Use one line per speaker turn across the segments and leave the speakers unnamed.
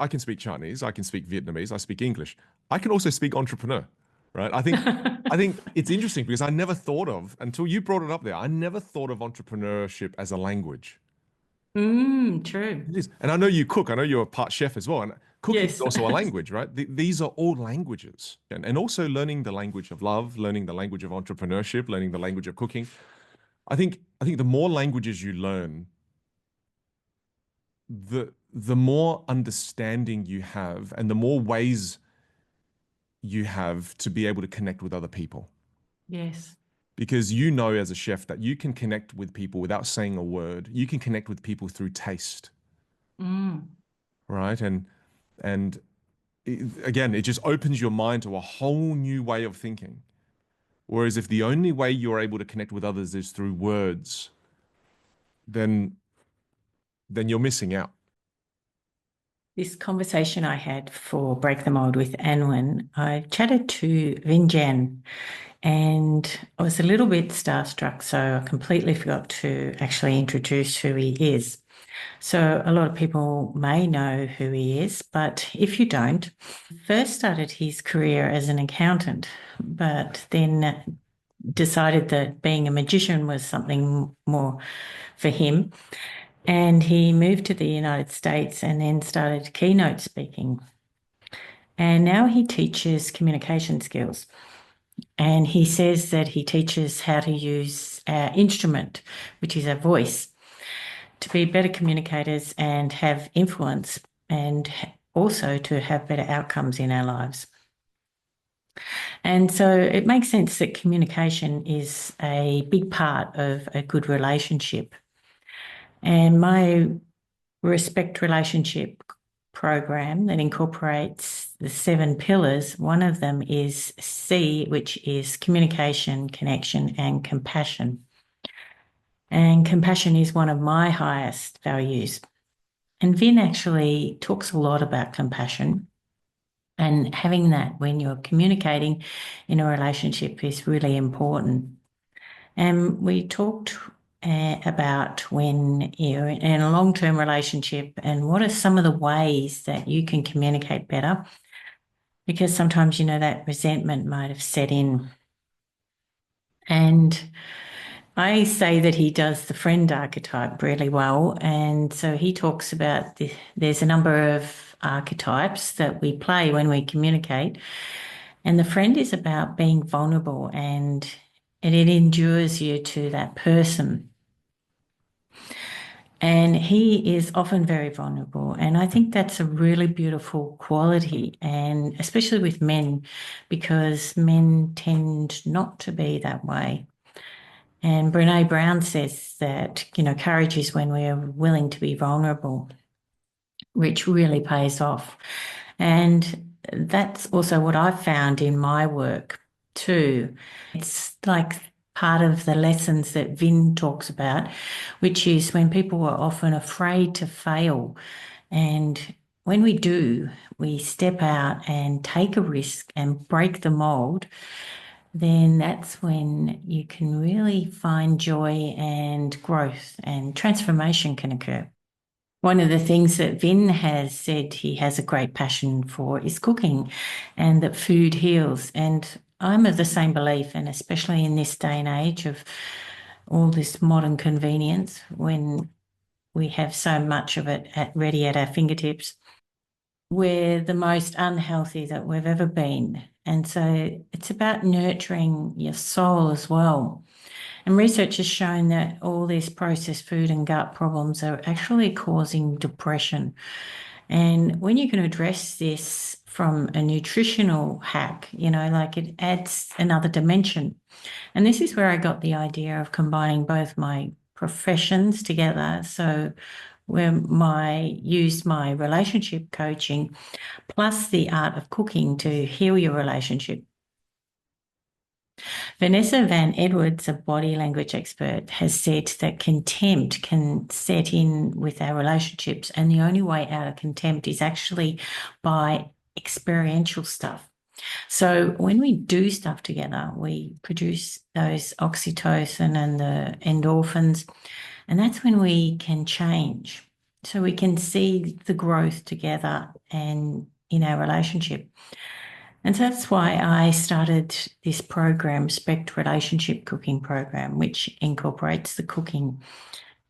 I can speak Chinese, I can speak Vietnamese, I speak English. I can also speak entrepreneur, right? I think it's interesting because I never thought of, until you brought it up there, I never thought of entrepreneurship as a language.
True.
It is. And I know you cook. I know you're a part chef as well. And cooking is
Yes.
also a language, right? These are all languages. And also learning the language of love, learning the language of entrepreneurship, learning the language of cooking. I think the more languages you learn, the more understanding you have and the more ways you have to be able to connect with other people.
Yes.
Because you know as a chef that you can connect with people without saying a word. You can connect with people through taste,
Mm.
right? And again, it just opens your mind to a whole new way of thinking. Whereas if the only way you're able to connect with others is through words, then you're missing out.
This conversation I had for Break the Mold with Anwyn, I chatted to Vinh Giang, and I was a little bit starstruck, so I completely forgot to actually introduce who he is. So a lot of people may know who he is, but if you don't, first started his career as an accountant, but then decided that being a magician was something more for him. And he moved to the United States and then started keynote speaking. And now he teaches communication skills. And he says that he teaches how to use our instrument, which is our voice, to be better communicators and have influence, and also to have better outcomes in our lives. And so it makes sense that communication is a big part of a good relationship. And my respect relationship program that incorporates the 7 pillars, one of them is C, which is communication, connection, and compassion. And compassion is one of my highest values. And Vin actually talks a lot about compassion, and having that when you're communicating in a relationship is really important. And we talked about when you're in a long-term relationship and what are some of the ways that you can communicate better, because sometimes, that resentment might have set in. And I say that he does the friend archetype really well. And so he talks about there's a number of archetypes that we play when we communicate. And the friend is about being vulnerable, and it endures you to that person. And he is often very vulnerable. And I think that's a really beautiful quality, and especially with men, because men tend not to be that way. And Brene Brown says that, courage is when we are willing to be vulnerable, which really pays off. And that's also what I've found in my work too. It's like part of the lessons that Vin talks about, which is when people are often afraid to fail. And when we do, we step out and take a risk and break the mold, then that's when you can really find joy and growth and transformation can occur. One of the things that Vin has said he has a great passion for is cooking, and that food heals. And I'm of the same belief, and especially in this day and age of all this modern convenience, when we have so much of it ready at our fingertips, we're the most unhealthy that we've ever been. And so it's about nurturing your soul as well. And research has shown that all this processed food and gut problems are actually causing depression. And when you can address this from a nutritional hack, like it adds another dimension. And this is where I got the idea of combining both my professions together. So where used my relationship coaching plus the art of cooking to heal your relationship. Vanessa Van Edwards, a body language expert, has said that contempt can set in with our relationships, and the only way out of contempt is actually by experiential stuff. So when we do stuff together, we produce those oxytocin and the endorphins, and that's when we can change. so we can see the growth together and in our relationship. And so that's why I started this program, Spect Relationship Cooking Program, which incorporates the cooking.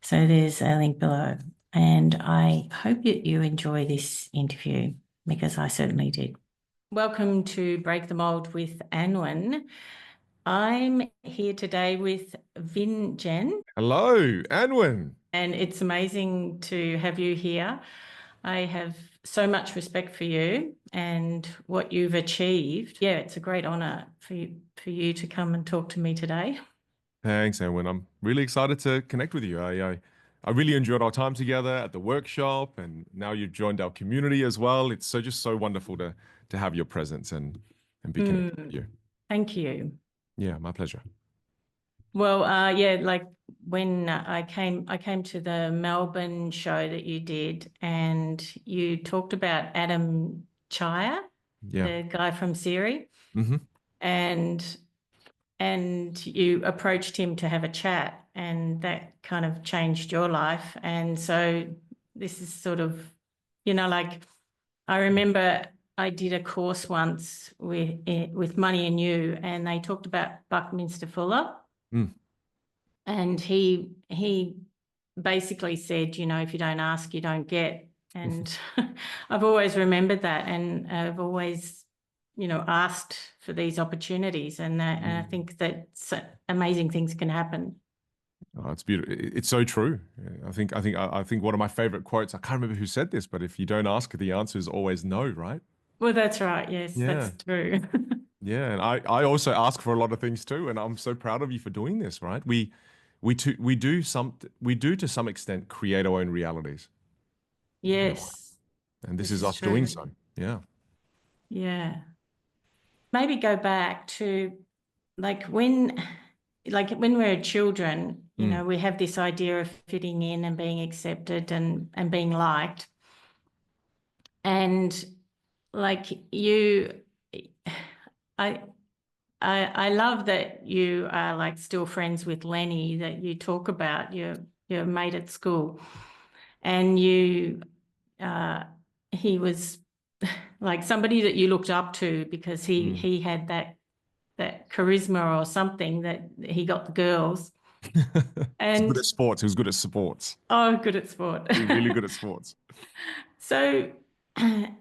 So there's a link below. And I hope that you enjoy this interview because I certainly did. Welcome to Break the Mould with Anwyn. I'm here today with Vinh Giang.
Hello, Anwyn.
And it's amazing to have you here. I have so much respect for you and what you've achieved. Yeah, it's a great honour for you to come and talk to me today.
Thanks, Anwyn. I'm really excited to connect with you. I really enjoyed our time together at the workshop, and now you've joined our community as well. It's just so wonderful to have your presence and be connected with you.
Thank you.
Yeah, my pleasure.
Well, yeah, like when I came to the Melbourne show that you did, and you talked about Adam Chaya,
Yeah.
the guy from Siri,
Mm-hmm.
and you approached him to have a chat, and that kind of changed your life. And so this is sort of, like I remember I did a course once with Money and You, and they talked about Buckminster Fuller.
Mm.
And he basically said, if you don't ask, you don't get. And I've always remembered that, and I've always, asked for these opportunities, and I think that amazing things can happen.
Oh, it's beautiful. It's so true. I think one of my favorite quotes, I can't remember who said this, but if you don't ask, the answer is always no, right?
Well, that's right. Yes,
Yeah.
that's true.
Yeah, and I also ask for a lot of things too, and I'm so proud of you for doing this, right? We do to some extent create our own realities.
Yes,
And this
this
is
is
us doing
true.
so. Yeah.
Yeah. Maybe go back to like when we're children,
Mm.
we have this idea of fitting in and being accepted and being liked. And like you, I I love that you are like still friends with Lenny, that you talk about your mate at school, and he was like somebody that you looked up to because he had that charisma or something that he got the girls.
He's good
And
at sports. He was good at sports.
oh, good at sport.
He was really good at sports.
So,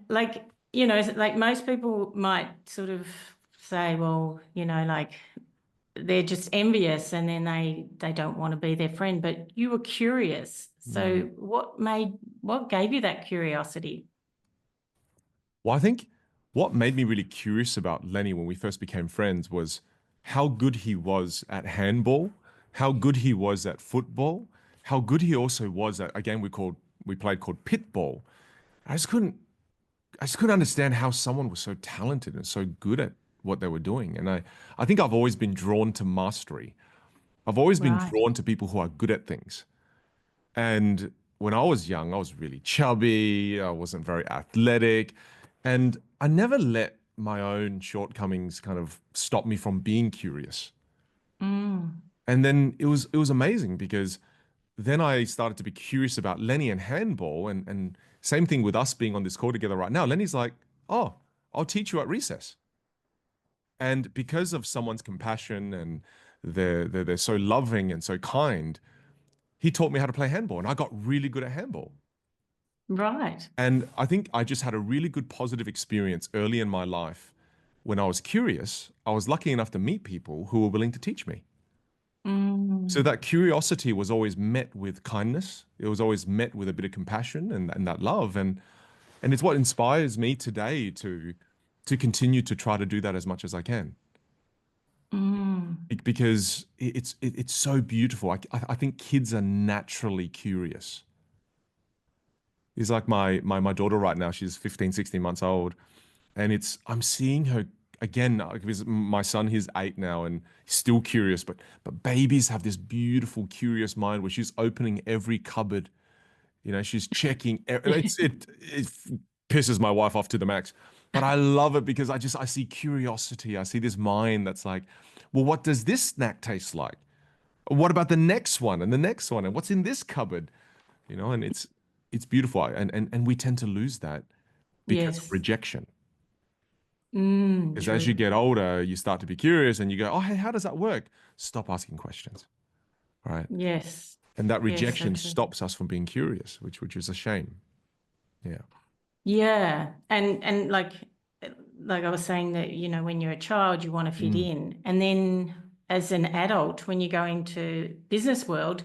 like, like most people might sort of say, well, like they're just envious and then they don't want to be their friend, but you were curious. So what gave you that curiosity?
Well, I think what made me really curious about Lenny when we first became friends was how good he was at handball, how good he was at football, how good he also was at a game we played called pitball. I just couldn't I just couldn't understand how someone was so talented and so good at what they were doing. And I think I've always been drawn to mastery. I've always been
Right.
drawn to people who are good at things. And when I was young, I was really chubby, I wasn't very athletic, and I never let my own shortcomings kind of stop me from being curious.
Mm.
And then it was amazing because then I started to be curious about Lenny and handball and same thing with us being on this call together right now. Lenny's like, "Oh, I'll teach you at recess." And because of someone's compassion and they're so loving and so kind, he taught me how to play handball and I got really good at handball.
Right.
And I think I just had a really good positive experience early in my life. When I was curious, I was lucky enough to meet people who were willing to teach me. So
Mm.
that curiosity was always met with kindness. It was always met with a bit of compassion and that love. And it's what inspires me today to continue to try to do that as much as I can.
Mm.
Because it's so beautiful. I think kids are naturally curious. Is like my daughter right now. She's 15, 16 months old, and I'm seeing her again because my son, he's 8 now and he's still curious, but babies have this beautiful curious mind where she's opening every cupboard. She's checking. It pisses my wife off to the max, but I love it because I see curiosity. I see this mind that's like, well, what does this snack taste like? What about the next one and the next one and what's in this cupboard? And it's it's beautiful. And we tend to lose that because of
Yes.
rejection. Because as you
True.
get older, you start to be curious and you go, oh, hey, how does that work? Stop asking questions, right?
Yes.
And that
Yes, so
rejection
true.
stops us from being curious, which is a shame. Yeah.
Yeah. And like I was saying that, you know, when you're a child, you want to fit
Mm.
in. And then as an adult, when you go into business world,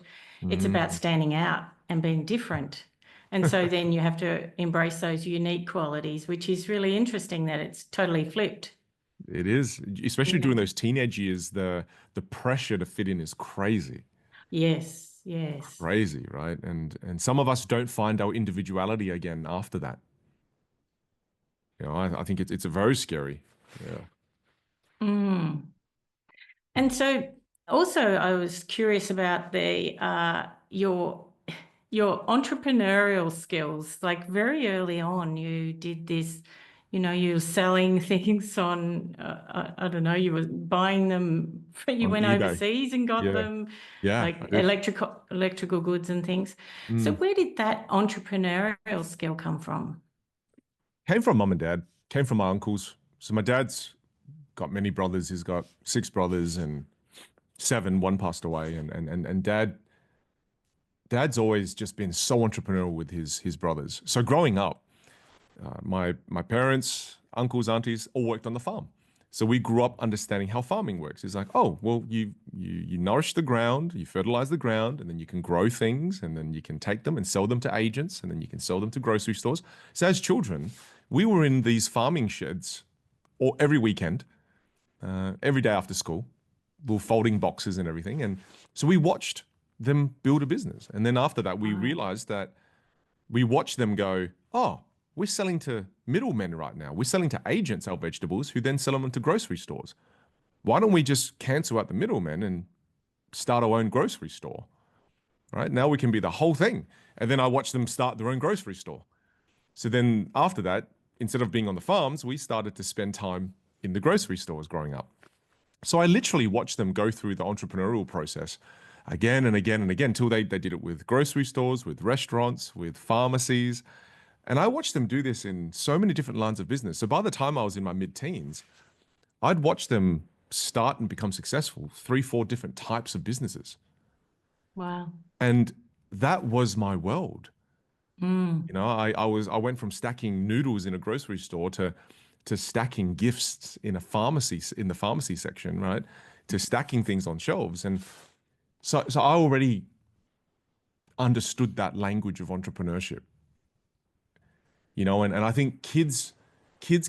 it's about
Mm.
standing out and being different. And so then you have to embrace those unique qualities, which is really interesting that it's totally flipped.
It is, especially
Yeah.
during those teenage years, the pressure to fit in is crazy.
Yes, yes.
Crazy, right? And some of us don't find our individuality again after that. You know, I think it's a very scary. Yeah.
Mm. And so also I was curious about the your entrepreneurial skills. Like very early on, you did this, you know, you were selling things on I don't know, you were buying them, you
On
went
eBay.
overseas and got
Yeah.
them,
Yeah,
like
I did.
electrical goods and things. So
Mm.
where did that entrepreneurial skill come from?
Came from mum and dad, came from my uncles. So my dad's got many brothers. He's got six brothers and seven. One passed away. And dad's always just been so entrepreneurial with his brothers. So growing up, my parents, uncles, aunties all worked on the farm. So we grew up understanding how farming works. It's like, oh, well, you nourish the ground, you fertilize the ground, and then you can grow things, and then you can take them and sell them to agents, and then you can sell them to grocery stores. So as children, we were in these farming sheds or every weekend, every day after school. We were folding boxes and everything. And so we watched them build a business. And then after that, we
Wow.
realized that we watch them go, oh, we're selling to middlemen right now. We're selling to agents our vegetables who then sell them to grocery stores. Why don't we just cancel out the middlemen and start our own grocery store? Right now we can be the whole thing. And then I watch them start their own grocery store. So then after that, instead of being on the farms, we started to spend time in the grocery stores growing up. So I literally watched them go through the entrepreneurial process again and again and again till they did it with grocery stores, with restaurants, with pharmacies. And I watched them do this in so many different lines of business. So by the time I was in my mid-teens, I'd watch them start and become successful, three, four different types of businesses.
Wow.
And that was my world. You
Mm.
know, I went from stacking noodles in a grocery store to stacking gifts in a pharmacy in the pharmacy section, right? To stacking things on shelves. And so I already understood that language of entrepreneurship. You know, and I think kids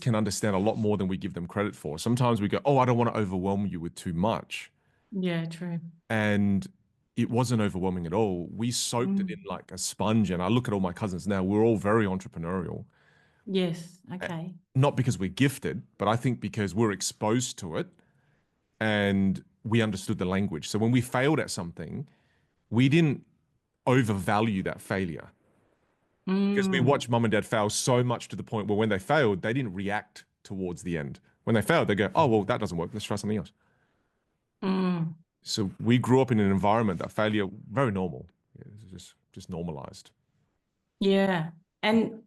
can understand a lot more than we give them credit for. Sometimes we go, oh, I don't want to overwhelm you with too much.
Yeah, true.
And it wasn't overwhelming at all. We soaked it in
Mm.
like a sponge. And I look at all my cousins now, we're all very entrepreneurial.
Yes.
Eh,
Okay.
Not because we're gifted, but I think because we're exposed to it and we understood the language. So when we failed at something, we didn't overvalue that failure because we
Mm.
watched mum and dad fail so much to the point where when they failed, they didn't react towards the end. When they failed, they go, oh, well, that doesn't work. Let's try something else.
Mm.
So we grew up in an environment that failure, very normal. It's just normalized.
Yeah. And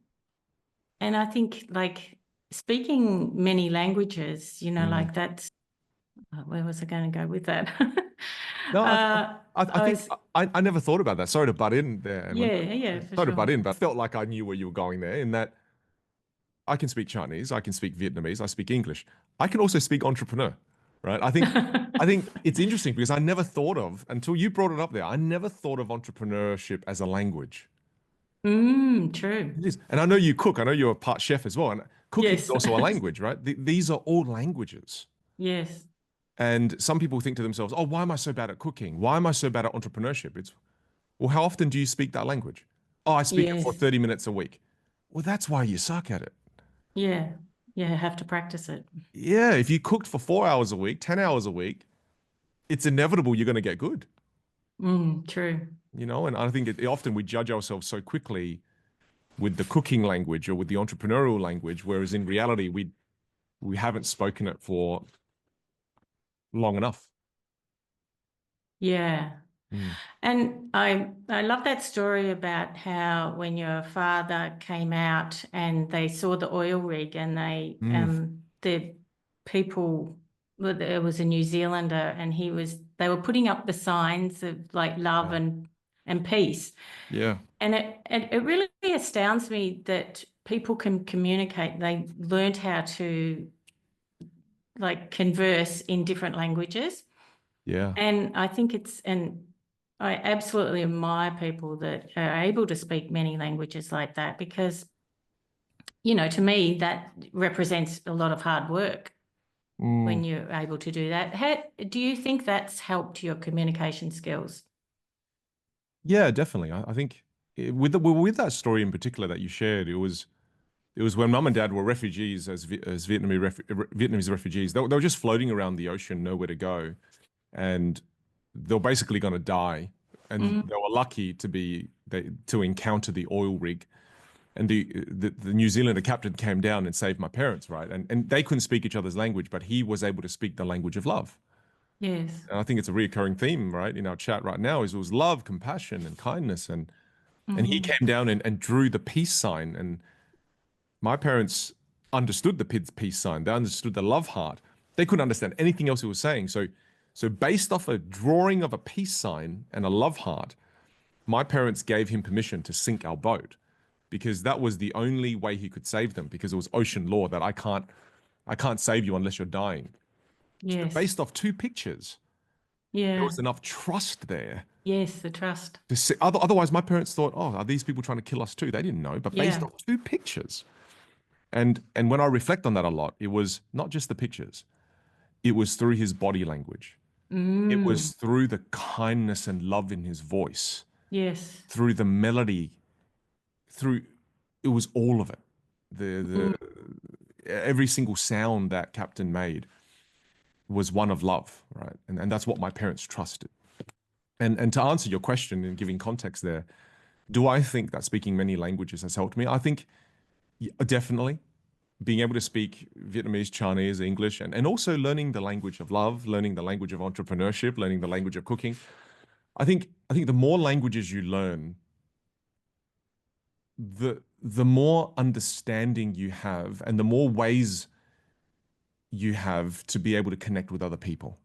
I think like speaking many languages, you know,
Mm.
like that's where was I going to go with that?
No, I
I
think
was,
I never thought about that. Sorry to butt in there, Anwyn.
yeah, yeah, for
Sorry to butt
sure.
in, but I felt like I knew where you were going there in that I can speak Chinese, I can speak Vietnamese, I speak English. I can also speak entrepreneur, right? I think it's interesting because I never thought of until you brought it up there. I never thought of entrepreneurship as a language.
True.
It is. And I know you cook. I know you're a part chef as well. And cooking is
Yes.
also a language, right? These are all languages.
Yes.
And some people think to themselves, oh, why am I so bad at cooking? Why am I so bad at entrepreneurship? It's, well, how often do you speak that language? Oh, I speak it for
Yes.
30 minutes a week. Well, that's why you suck at it.
Yeah. Yeah. Have to practice it.
Yeah, if you cooked for 4 hours a week, 10 hours a week, it's inevitable you're going to get good,
True.
you know? And I think often we judge ourselves so quickly with the cooking language or with the entrepreneurial language, whereas in reality, we haven't spoken it for long enough.
Yeah.
Mm.
And I love that story about how when your father came out and they saw the oil rig and
Mm.
the people, well, there was a New Zealander and they were putting up the signs of like love
Yeah.
and peace.
Yeah.
And it really astounds me that people can communicate. They learned how to like converse in different languages.
Yeah.
And and I absolutely admire people that are able to speak many languages like that because, to me, that represents a lot of hard work
Mm.
when you're able to do that. Do you think that's helped your communication skills?
Yeah, definitely. I think with that story in particular that you shared, it was when mum and dad were refugees as Vietnamese refugees. They were just floating around the ocean, nowhere to go, and they were basically going to die. And
Mm,
they were lucky to encounter the oil rig. And the New Zealander captain came down and saved my parents, right? And they couldn't speak each other's language, but he was able to speak the language of love.
yes.
And I think it's a reoccurring theme, right, in our chat right now is it was love, compassion, and kindness. And he
Mm,
came down and drew the peace sign. And my parents understood the peace sign. They understood the love heart. They couldn't understand anything else he was saying. So based off a drawing of a peace sign and a love heart, my parents gave him permission to sink our boat because that was the only way he could save them because it was ocean law that I can't save you unless you're dying. So
yes.
based off two pictures, there
Yeah.
was enough trust there
Yes, the trust.
to see. Otherwise, my parents thought, oh, are these people trying to kill us too? They didn't know, but based
Yeah.
off two pictures. And when I reflect on that a lot, it was not just the pictures. It was through his body language. It
Mm,
was through the kindness and love in his voice,
yes.
through the melody, through it was all of it.
Mm,
The every single sound that Captain made was one of love, right? And that's what my parents trusted. And to answer your question and giving context there, do I think that speaking many languages has helped me? I think definitely being able to speak Vietnamese, Chinese, English, and also learning the language of love, learning the language of entrepreneurship, learning the language of cooking. I think the more languages you learn, the more understanding you have and the more ways you have to be able to connect with other people.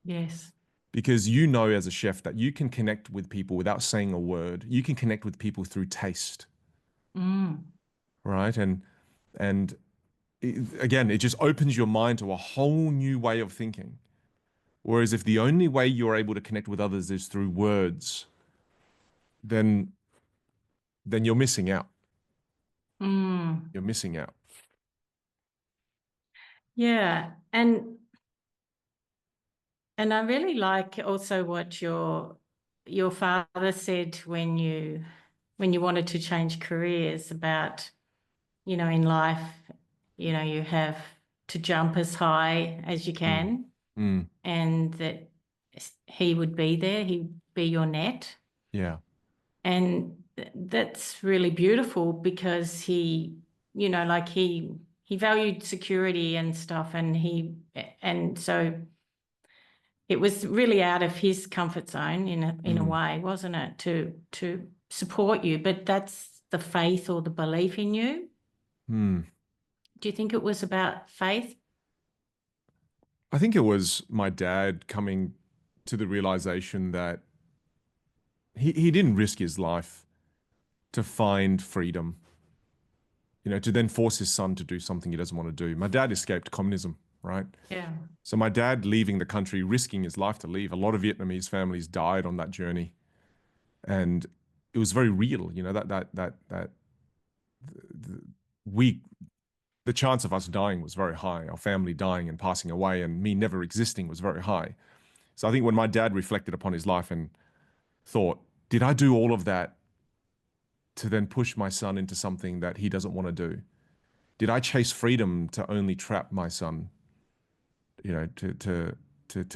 yes.
Because you know as a chef that you can connect with people without saying a word. You can connect with people through taste,
Mm,
right? And again, it just opens your mind to a whole new way of thinking. Whereas if the only way you're able to connect with others is through words, then you're missing out.
mm.
You're missing out.
Yeah. And I really like also what your father said when you wanted to change careers about, in life, you have to jump as high as you
Mm,
can
mm,
and that he would be there, he'd be your net.
yeah.
And that's really beautiful because like he valued security and stuff and so it was really out of his comfort zone in a
Mm,
way, wasn't it, to support you? But that's the faith or the belief in you.
mm.
Do you think it was about faith?
I think it was my dad coming to the realization that he didn't risk his life to find freedom, to then force his son to do something he doesn't want to do. My dad escaped communism, right?
Yeah.
So my dad leaving the country, risking his life to leave. A lot of Vietnamese families died on that journey, and it was very real. That we the chance of us dying was very high. Our family dying and passing away, and me never existing was very high. So I think when my dad reflected upon his life and thought, did I do all of that to then push my son into something that he doesn't want to do? Did I chase freedom to only trap my son, to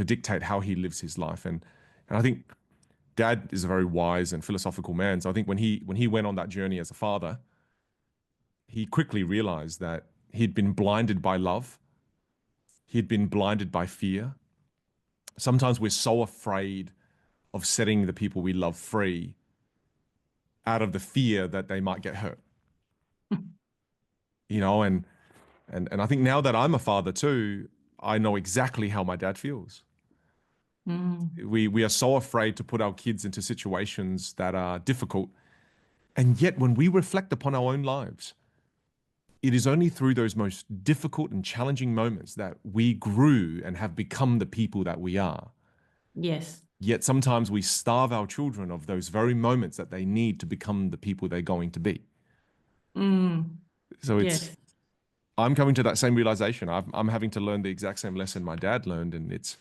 dictate how he lives his life? And I think dad is a very wise and philosophical man. So I think when he went on that journey as a father, he quickly realized that he'd been blinded by love. He'd been blinded by fear. Sometimes we're so afraid of setting the people we love free out of the fear that they might get hurt. You know, and I think now that I'm a father too, I know exactly how my dad feels.
Mm.
We are so afraid to put our kids into situations that are difficult. And yet when we reflect upon our own lives, it is only through those most difficult and challenging moments that we grew and have become the people that we are.
Yes.
Yet sometimes we starve our children of those very moments that they need to become the people they're going to be.
Mm.
So
Yes.
I'm coming to that same realization. I'm having to learn the exact same lesson my dad learned, and it's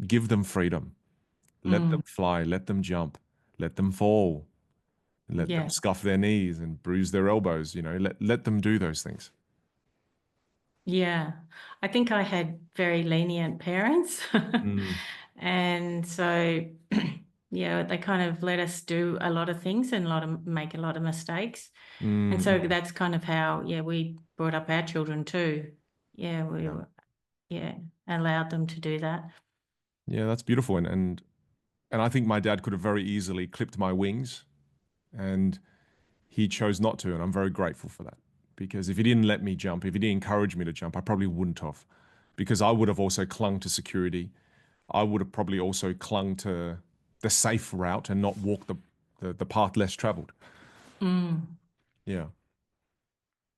give them freedom, let them
Mm.
fly, let them jump, let them fall, let them
Yeah.
scuff their knees and bruise their elbows. You know, let them do those things.
Yeah. I think I had very lenient parents.
Mm,
And so, yeah, they kind of let us do a lot of things and make a lot of mistakes. And
mm,
so
mm.
that's kind of how, yeah, we brought up our children too. Yeah, we
Yeah,
were, yeah, allowed them to do that.
yeah, that's beautiful, and I think my dad could have very easily clipped my wings, and he chose not to, and I'm very grateful for that. Because if he didn't let me jump, if he didn't encourage me to jump, I probably wouldn't have. Because I would have also clung to security. I would have probably also clung to the safe route and not walk the path less traveled.
Mm.
Yeah.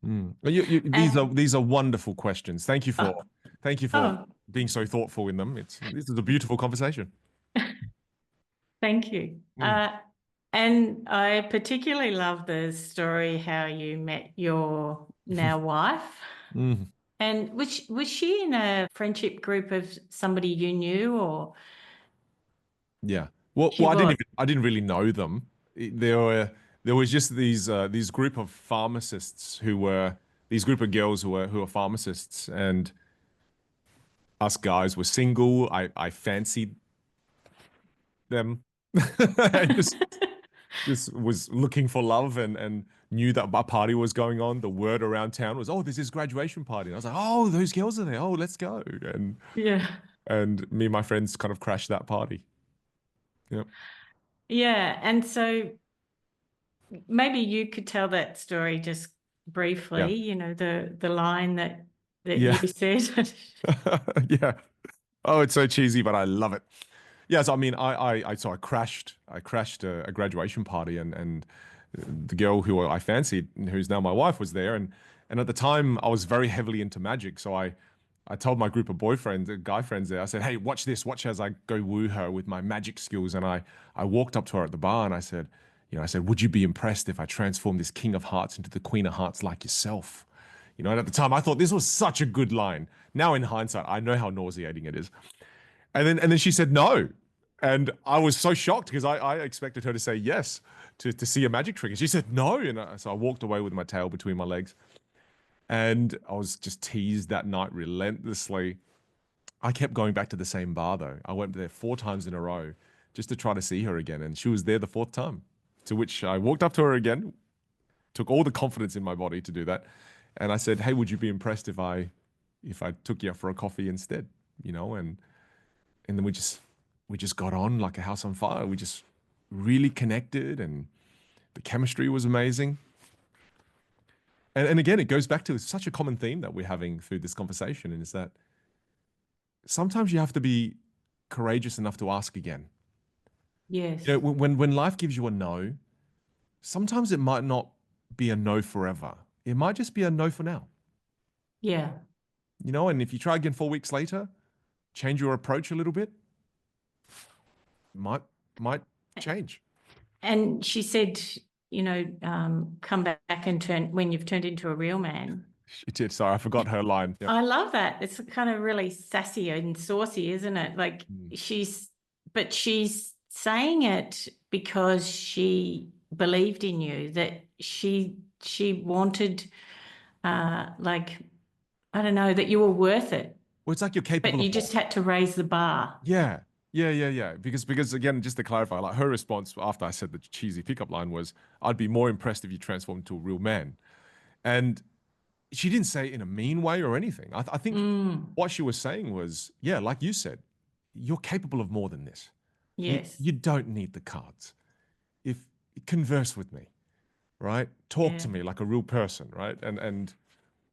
Mm.
And
These are wonderful questions.
oh,
Thank you for
oh,
being so thoughtful in them. This is a beautiful conversation.
thank you.
Mm.
And I particularly love the story how you met your now wife.
Mm.
And was she in a friendship group of somebody you knew, or
Yeah.
she was?
I didn't really know them. There was just these group of pharmacists who were these group of girls who were pharmacists, and us guys were single. I fancied them. I just was looking for love and knew that a party was going on. The word around town was, "Oh, there's this graduation party." And I was like, "Oh, those girls are there. Oh, let's go."
Yeah.
And me and my friends kind of crashed that party. Yep.
Yeah. And so maybe you could tell that story just
Yeah.
briefly, the line that you
Yeah.
said.
Yeah. Oh, it's so cheesy, but I love it. Yes, I mean, so I crashed a graduation party, and the girl who I fancied, who's now my wife, was there, and at the time I was very heavily into magic, so I told my group of boyfriends, guy friends there, I said, "Hey, watch this, watch as I go woo her with my magic skills," and I walked up to her at the bar and I said, I said, "Would you be impressed if I transform this King of Hearts into the Queen of Hearts like yourself?" You know, and at the time I thought this was such a good line. Now in hindsight, I know how nauseating it is. And then she said no. And I was so shocked because I expected her to say yes to see a magic trick. And she said no. And so I walked away with my tail between my legs. And I was just teased that night relentlessly. I kept going back to the same bar though. I went there 4 times in a row just to try to see her again. And she was there the fourth time. To which I walked up to her again, took all the confidence in my body to do that. And I said, "Hey, would you be impressed if I took you out for a coffee instead?" You know, and then we just got on like a house on fire. We just really connected, and the chemistry was amazing. And again, it goes back to such a common theme that we're having through this conversation, and is that sometimes you have to be courageous enough to ask again. You know,
Yes.
when life gives you a no, sometimes it might not be a no forever. It might just be a no for now.
Yeah.
You know, and if you try again 4 weeks later, change your approach a little bit, might might change.
And she said, come back and turn when you've turned into a real man.
She did. Sorry, I forgot her line. Yep.
I love that. It's kind of really sassy and saucy, isn't it? Like
Mm.
but she's saying it because she believed in you, that she wanted, like, I don't know, that you were worth it,
Well, it's like you're
but
capable of
you
more.
just had to raise the bar.
Yeah. Yeah. Because again, just to clarify, like her response after I said the cheesy pickup line was, "I'd be more impressed if you transformed into a real man." And she didn't say it in a mean way or anything. I think
Mm,
what she was saying was, yeah, like you said, you're capable of more than this.
Yes.
You don't need the cards. If converse with me, right? Talk
Yeah.
to me like a real person, right? And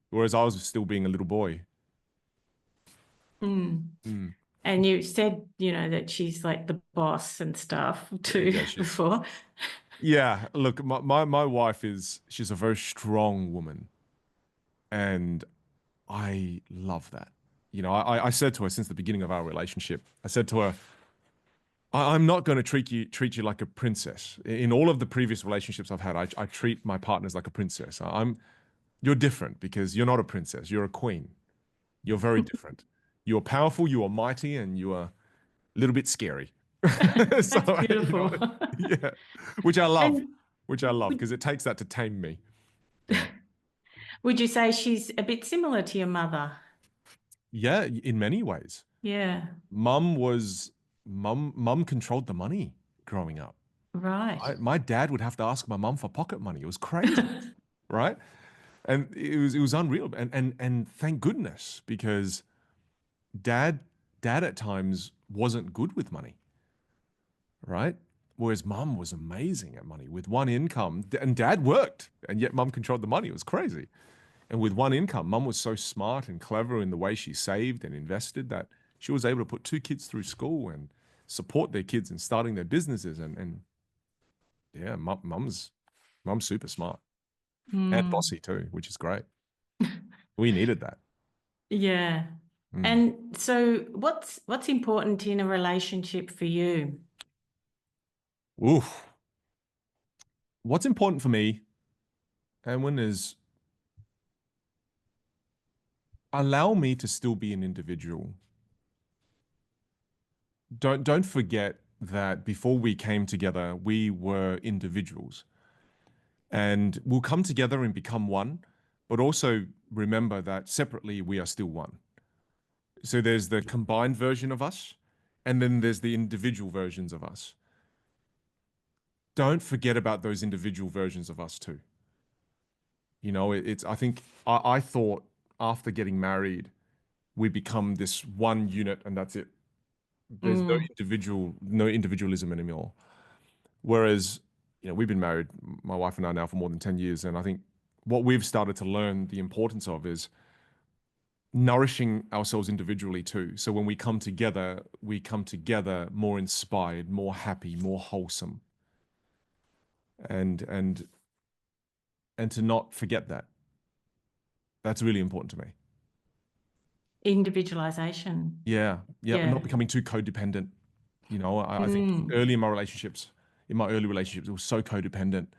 whereas I was still being a little boy.
Mm.
Mm.
And you said, that she's like the boss and stuff too
Yeah, she's
before.
yeah. Look, my wife she's a very strong woman, and I love that. I said to her since the beginning of our relationship, I said to her, I'm not going to treat you like a princess. In all of the previous relationships I've had, I treat my partners like a princess. You're different because you're not a princess. You're a queen. You're very different. You're powerful, you are mighty, and you are a little bit scary. So,
That's beautiful.
yeah, which I love,
And
which I love
would,
because it takes that to tame me. Yeah.
would you say she's a bit similar to your mother?
Yeah, in many ways.
Yeah.
Mum was, mum controlled the money growing up.
Right.
My dad would have to ask my mum for pocket money. It was crazy, right? And it was unreal. And thank goodness because dad dad at times wasn't good with money, right? Whereas mum was amazing at money with one income, and dad worked, and yet mum controlled the money. It was crazy. And with one income, mum was so smart and clever in the way she saved and invested that she was able to put two kids through school and support their kids in starting their businesses. And yeah, mum's super smart and
Mm.
bossy too, which is great. We needed that.
Yeah.
Mm.
And so what's important in a relationship for you?
Oof. What's important for me, Anwyn, is allow me to still be an individual. Don't forget that before we came together, we were individuals. And we'll come together and become one, but also remember that separately we are still one. So there's the combined version of us, and then there's the individual versions of us. Don't forget about those individual versions of us too. I think I thought after getting married, we become this one unit and that's it. There's
Mm.
no individualism anymore. Whereas, we've been married, my wife and I now for more than 10 years. And I think what we've started to learn the importance of is nourishing ourselves individually too. So when we come together more inspired, more happy, more wholesome. And and and to not forget that. That's really important to me.
Individualization.
Yeah. Yeah. And
Yeah.
not becoming too codependent. I think
Mm.
early in my early relationships, it was so codependent.
Yeah.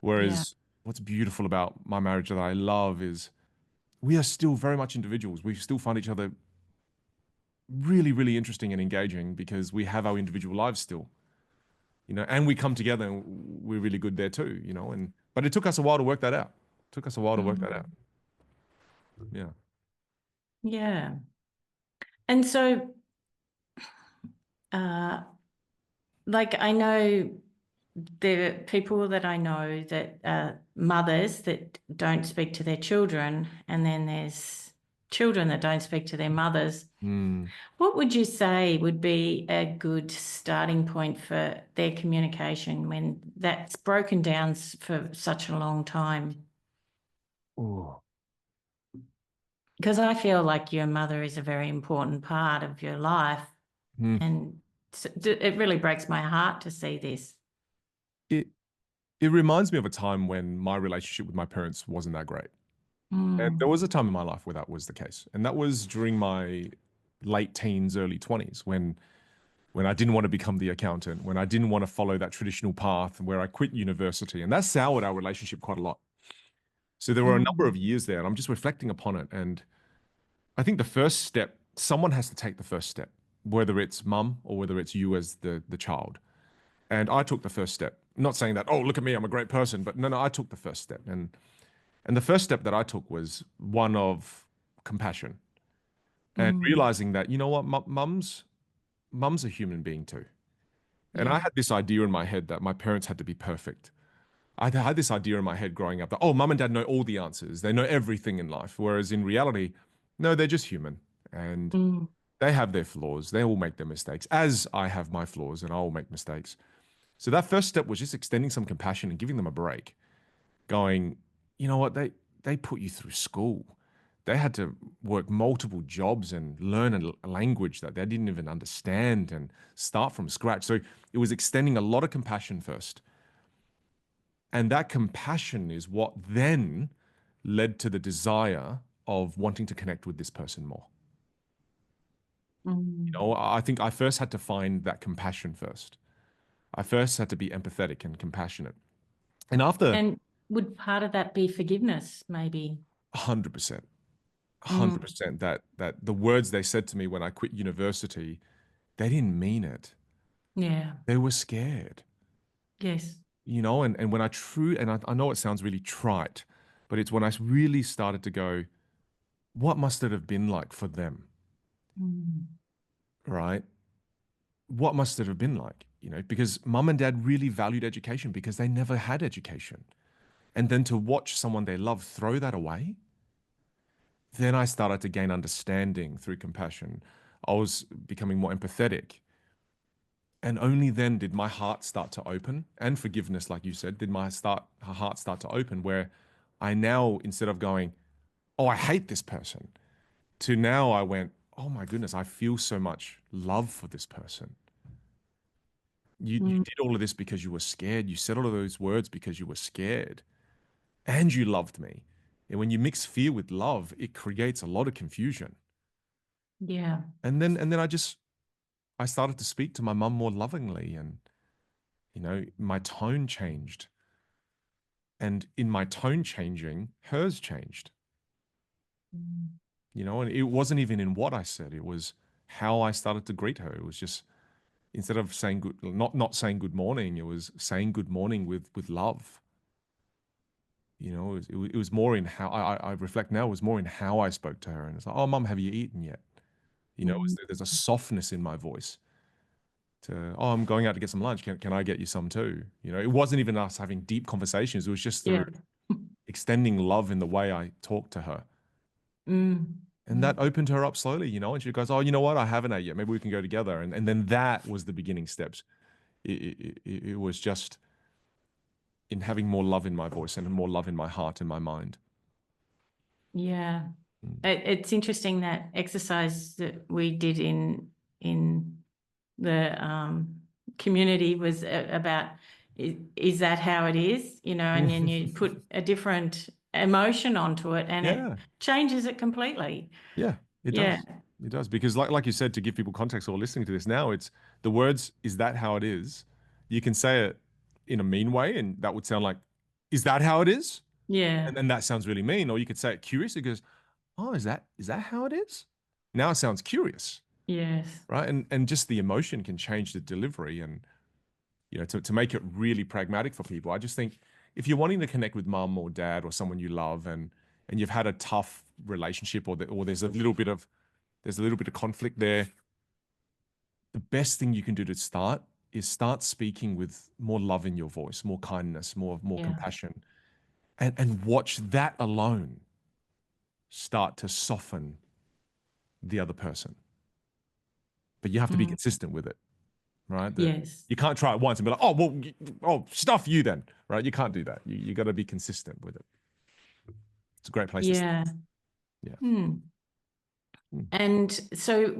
Whereas what's beautiful about my marriage that I love is we are still very much individuals. We still find each other really, really interesting and engaging because we have our individual lives still, and we come together and we're really good there too, but it took us a while to work that out. Took us a while to work that out.
Mm.
Yeah.
Yeah. And so, uh, like I know there are people that I know that mothers that don't speak to their children, and then there's children that don't speak to their mothers.
Mm.
What would you say would be a good starting point for their communication when that's broken down for such a long time?
Oh.
Because I feel like your mother is a very important part of your life,
Mm.
and it really breaks my heart to see this.
It it reminds me of a time when my relationship with my parents wasn't that great. And there
Mm.
was a time in my life where that was the case. And that was during my late teens, early 20s, when I didn't want to become the accountant, when I didn't want to follow that traditional path, where I quit university. And that soured our relationship quite a lot. So there were a number
Mm.
of years there, and I'm just reflecting upon it. And I think the first step, someone has to take the first step, whether it's mum or whether it's you as the child. And I took the first step. Not saying that, oh, look at me, I'm a great person, but no, I took the first step. And the first step that I took was one of compassion and
Mm.
realizing that, you know what, mum's a human being too. And I
Yeah.
had this idea in my head that my parents had to be perfect. I had this idea in my head growing up that, oh, mum and dad know all the answers. They know everything in life. Whereas in reality, no, they're just human. And
Mm.
They have their flaws. They all make their mistakes, as I have my flaws and I'll make mistakes. So that first step was just extending some compassion and giving them a break, going, you know what, they put you through school. They had to work multiple jobs and learn a language that they didn't even understand and start from scratch. So it was extending a lot of compassion first. And that compassion is what then led to the desire of wanting to connect with this person more. You
Mm.
know, I think I first had to find that compassion first. I first had to be empathetic and compassionate. And after
And would part of that be forgiveness, maybe?
100%,
Mm.
100% that the words they said to me when I quit university, they didn't mean it.
Yeah.
They were scared,
Yes.
you know, and when I know it sounds really trite, but it's when I really started to go, what must it have been like for them,
Mm.
right? What must it have been like, you know, because mum and dad really valued education because they never had education. And then to watch someone they love throw that away, then I started to gain understanding through compassion. I was becoming more empathetic. And only then did my heart start to open, and forgiveness, like you said, did her heart start to open, where I now, instead of going, oh, I hate this person, to now I went, oh my goodness, I feel so much love for this person. You
Mm.
did all of this because you were scared. You said all of those words because you were scared, and you loved me. And when you mix fear with love, it creates a lot of confusion.
Yeah.
And then I started to speak to my mum more lovingly, and you know, my tone changed. And in my tone changing, hers changed.
Mm.
You know, and it wasn't even in what I said, it was how I started to greet her. It was just instead of saying good, not saying good morning, it was saying good morning with love. You know, it was more in how I reflect now, it was more in how I spoke to her. And it's like, oh, mum, have you eaten yet? You know,
Mm.
there's a softness in my voice to, oh, I'm going out to get some lunch. Can I get you some too? You know, it wasn't even us having deep conversations. It was just through
Yeah.
extending love in the way I talked to her.
Mm.
And that
Mm.
opened her up slowly, you know, and she goes, oh, you know what? I haven't ate yet. Maybe we can go together. And then that was the beginning steps. It was just in having more love in my voice and more love in my heart and my mind.
Yeah.
Mm.
It's interesting that exercise that we did in the community was about is that how it is, you know, and then you put a different emotion onto it and it
Yeah.
changes it completely.
Yeah, it
Yeah.
does. It does. Because like you said, to give people context or listening to this now, it's the words, is that how it is? You can say it in a mean way, and that would sound like, is that how it is? And
Yeah.
then that sounds really mean. Or you could say it curious. It goes, oh, is that how it is? Now it sounds curious,
Yes.
right? And just the emotion can change the delivery. And you know, to make it really pragmatic for people, I just think if you're wanting to connect with mum or dad or someone you love, and you've had a tough relationship, or there's a little bit of conflict there, the best thing you can do to start is start speaking with more love in your voice, more kindness, more
Yeah.
compassion, and watch that alone start to soften the other person. But you have to be
Mm.
consistent with it, right?
Yes.
You can't try it once and be like, oh, well, oh, stuff you then, right? You can't do that. You got to be consistent with it. It's a great place to start.
Yeah.
Yeah.
Hmm.
Mm.
And so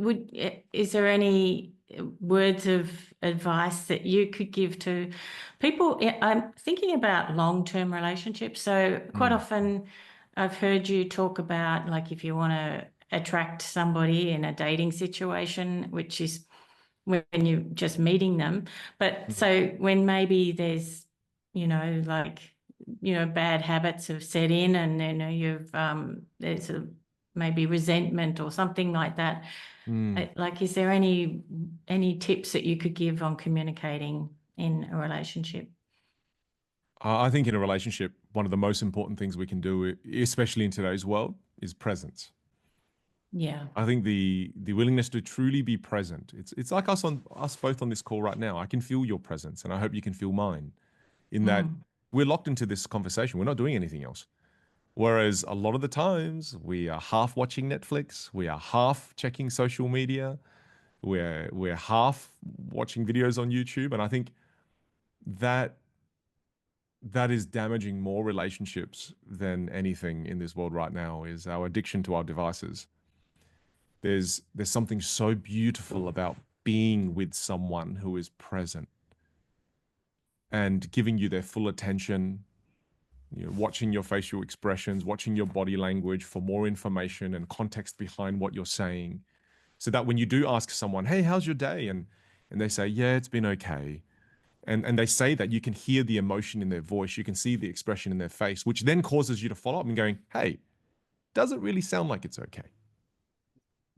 is there any words of advice that you could give to people? I'm thinking about long-term relationships. So quite
Mm.
often I've heard you talk about like if you want to attract somebody in a dating situation, which is when you're just meeting them. But
Mm.
so when maybe there's, like, bad habits have set in and, you've, there's maybe resentment or something like that.
Mm.
Like, is there any tips that you could give on communicating in a relationship?
I think in a relationship, one of the most important things we can do, especially in today's world, is presence.
Yeah.
I think the willingness to truly be present. It's like us both on this call right now. I can feel your presence, and I hope you can feel mine. In that
Mm.
we're locked into this conversation. We're not doing anything else. Whereas a lot of the times we are half watching Netflix, we are half checking social media, we're half watching videos on YouTube, and I think that that is damaging more relationships than anything in this world right now is our addiction to our devices. There's something so beautiful about being with someone who is present and giving you their full attention, watching your facial expressions, watching your body language for more information and context behind what you're saying. So that when you do ask someone, hey, how's your day? And they say, yeah, it's been okay. And they say that you can hear the emotion in their voice, you can see the expression in their face, which then causes you to follow up and going, hey, does it really sound like it's okay?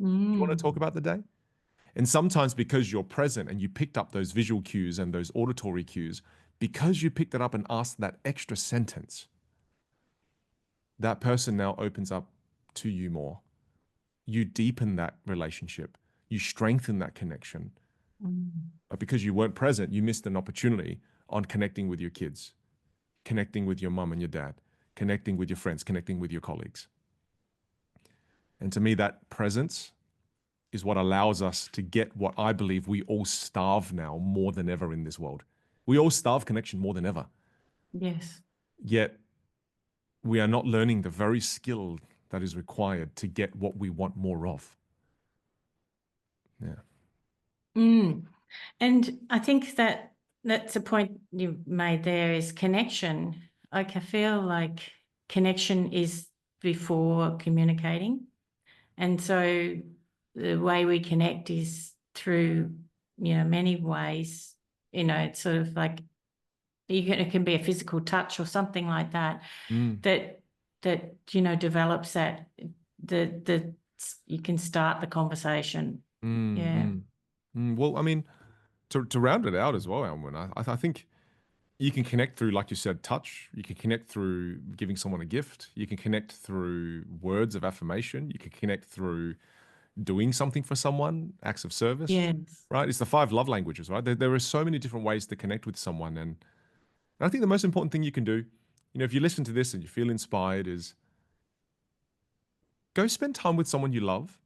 Do you want to talk about the day? And sometimes because you're present and you picked up those visual cues and those auditory cues, because you picked it up and asked that extra sentence, that person now opens up to you more. You deepen that relationship, you strengthen that connection. But because you weren't present, you missed an opportunity on connecting with your kids, connecting with your mum and your dad, connecting with your friends, connecting with your colleagues. And to me, that presence is what allows us to get what I believe we all starve now more than ever in this world. We all starve connection more than ever.
Yes.
Yet we are not learning the very skill that is required to get what we want more of. Yeah.
And I think that that's a point you made there is connection. Like I feel like connection is before communicating. And so the way we connect is through, many ways. It's sort of like it can be a physical touch or something like that, that develops that the you can start the conversation. Yeah.
Well, I mean, to round it out as well, Anwyn, I think you can connect through, like you said, touch. You can connect through giving someone a gift. You can connect through words of affirmation. You can connect through doing something for someone, acts of service.
Yes.
Right? It's the 5 love languages, right? There are so many different ways to connect with someone. And I think the most important thing you can do, if you listen to this and you feel inspired, is go spend time with someone you love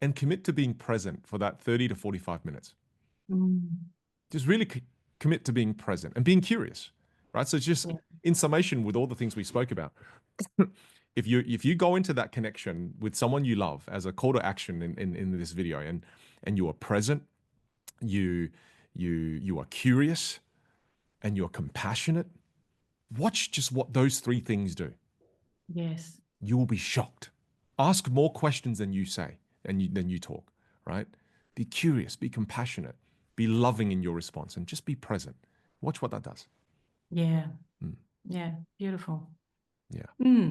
and commit to being present for that 30 to 45 minutes. Just really commit to being present and being curious, right? So just in summation with all the things we spoke about, if you go into that connection with someone you love as a call to action in this video, and you are present, you are curious, and you're compassionate, watch just what those 3 things do.
Yes.
You will be shocked. Ask more questions than you say and than you talk, right? Be curious, be compassionate, be loving in your response, and just be present. Watch what that does.
Yeah. Yeah. Beautiful.
Yeah.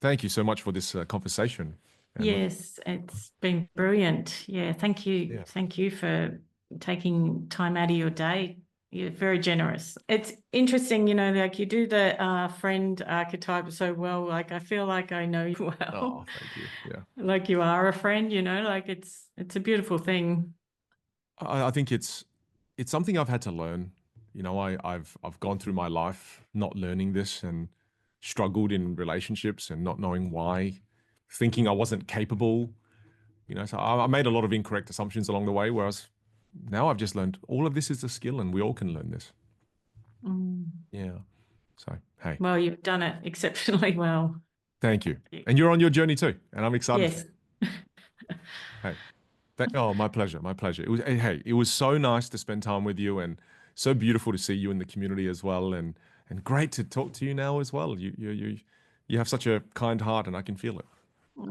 Thank you so much for this conversation.
Yes, it's been brilliant. Yeah, thank you.
Yeah.
Thank you for taking time out of your day. You're very generous. It's interesting, like you do the friend archetype so well. Like I feel like I know you well.
Oh, thank you. Yeah.
Like you are a friend, like it's a beautiful thing.
I think it's something I've had to learn. I've gone through my life not learning this and struggled in relationships and not knowing why, thinking I wasn't capable. So I made a lot of incorrect assumptions along the way, whereas now I've just learned all of this is a skill and we all can learn this. Yeah. So, hey.
Well, you've done it exceptionally well.
Thank you. And you're on your journey too. And I'm excited.
Yes.
Hey. Oh, my pleasure. My pleasure. It was so nice to spend time with you and so beautiful to see you in the community as well. And great to talk to you now as well. You have such a kind heart and I can feel it.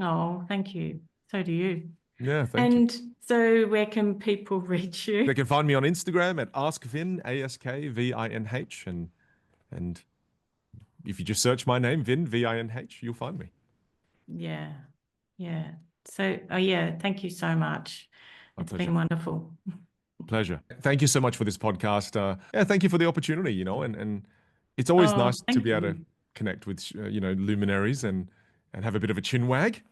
Oh, thank you. So do you.
Yeah, thank you.
And so where can people reach you?
They can find me on Instagram at AskVin, AskVINH. And if you just search my name, Vin, VINH, you'll find me.
Yeah. Yeah. So, yeah, thank you so much. It's been wonderful.
Pleasure. Thank you so much for this podcast. Thank you for the opportunity, and it's always nice to be able to connect with, luminaries and have a bit of a chin wag.